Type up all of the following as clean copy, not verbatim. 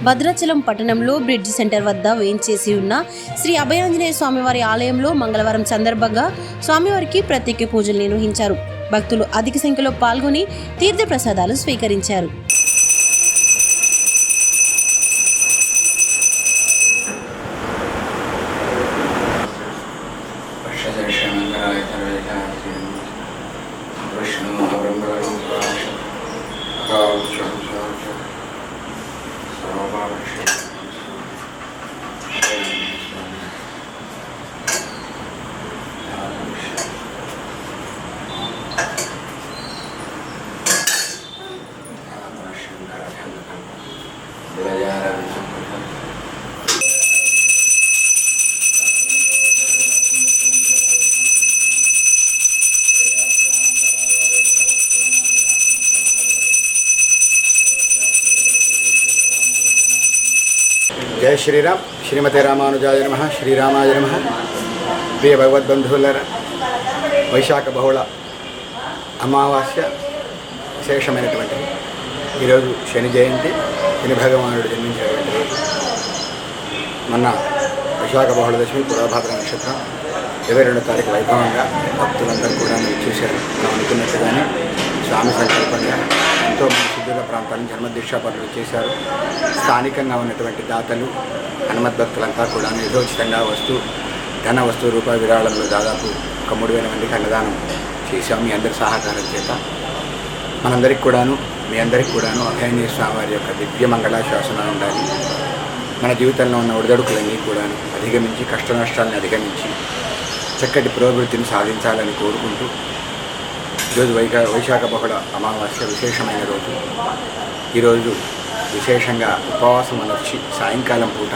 భద్రాచలం పట్టణంలో bridge centre వద్ద వేయించేసి ఉన్న శ్రీ అభయాంజనేయ స్వామివారి ఆలయంలో మంగళవారం సందర్భంగా స్వామివారికి ప్రత్యేక పూజలు నిర్వహించారు. భక్తులు అధిక సంఖ్యలో పాల్గొని తీర్థ ప్రసాదాలు స్వీకరించారు. जय श्रीराम. श्रीमते रामानुजाय नमः. श्रीरामाय नमः. प्रिय भगवद्बंधुవులారా, వైశాఖ బహుళ అమావాస్య విశేషమైనటువంటి ఈరోజు శని జయంతి, శని భగవానుడు జన్మించినటువంటి రోజు. మొన్న వైశాఖ బహుళ దశమి పూర్వభాద్ర నక్షత్రం 22వ తారీఖు వైభవంగా భక్తులందరూ కూడా మీరు చూశారు. మనం అనుకున్నట్టుగానే స్వామి సంకల్పంగా ఎంతోమంది సుదూర ప్రాంతాలను జన్మదీక్షా పనులు చేశారు. స్థానికంగా ఉన్నటువంటి దాతలు హనుమద్భక్తులంతా కూడా యథోచితంగా ధన వస్తు రూపాయి విరాళంలో దాదాపు 3,000 మందికి అన్నదానం చేశాం. మీ అందరి సహకారం చేత మీ అందరికీ కూడాను అభయాంజనేయ స్వామి వారి యొక్క దివ్య మంగళాశాసనాలు ఉండాలి. మన జీవితంలో ఉన్న ఒడిదొడుకులన్నీ కూడాను అధిగమించి, కష్ట నష్టాలను అధిగమించి చక్కటి పురోభివృద్ధిని సాధించాలని కోరుకుంటూ ఈరోజు వైశాఖ బహుళ అమావాస్య విశేషమైన రోజు. ఈరోజు విశేషంగా ఉపవాసం అనొచ్చి సాయంకాలం పూట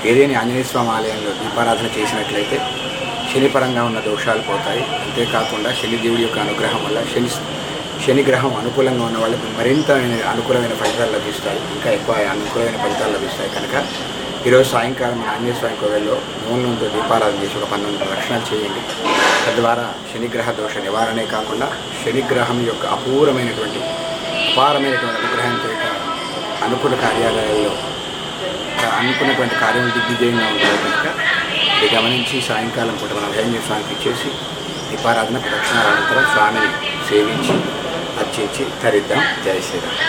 ఏదైనా ఆంజనేయ స్వామి ఆలయంలో దీపారాధన చేసినట్లయితే శనిపరంగా ఉన్న దోషాలు పోతాయి. అంతేకాకుండా శనిదేవుడి యొక్క అనుగ్రహం వల్ల శని గ్రహం అనుకూలంగా ఉన్న వాళ్ళకి మరింత అనుకూలమైన ఫలితాలు లభిస్తాయి, ఇంకా ఎక్కువ అనుకూలమైన ఫలితాలు లభిస్తాయి. కనుక ఈరోజు సాయంకాలం మన ఆంజనేయ స్వామి కోవెల్లో నూనెతో దీపారాధన చేసి ఒక 12 ప్రదక్షిణాలు చేయండి. తద్వారా శనిగ్రహ దోష నివారణే కాకుండా శనిగ్రహం యొక్క అపారమైనటువంటి అనుగ్రహంతో అనుకూల కార్యాలయాల్లో అనుకున్నటువంటి కార్యం దిగ్విజయంగా ఉంటుంది. కనుక ఇది గమనించి సాయంకాలం పూట మన అభయాంజనేయ స్వామికి ఇచ్చేసి దీపారాధన ప్రదక్షిణాల అనంతరం స్వామిని సేవించి అర్చించి తరిద్దాం. జై శ్రీరామ్.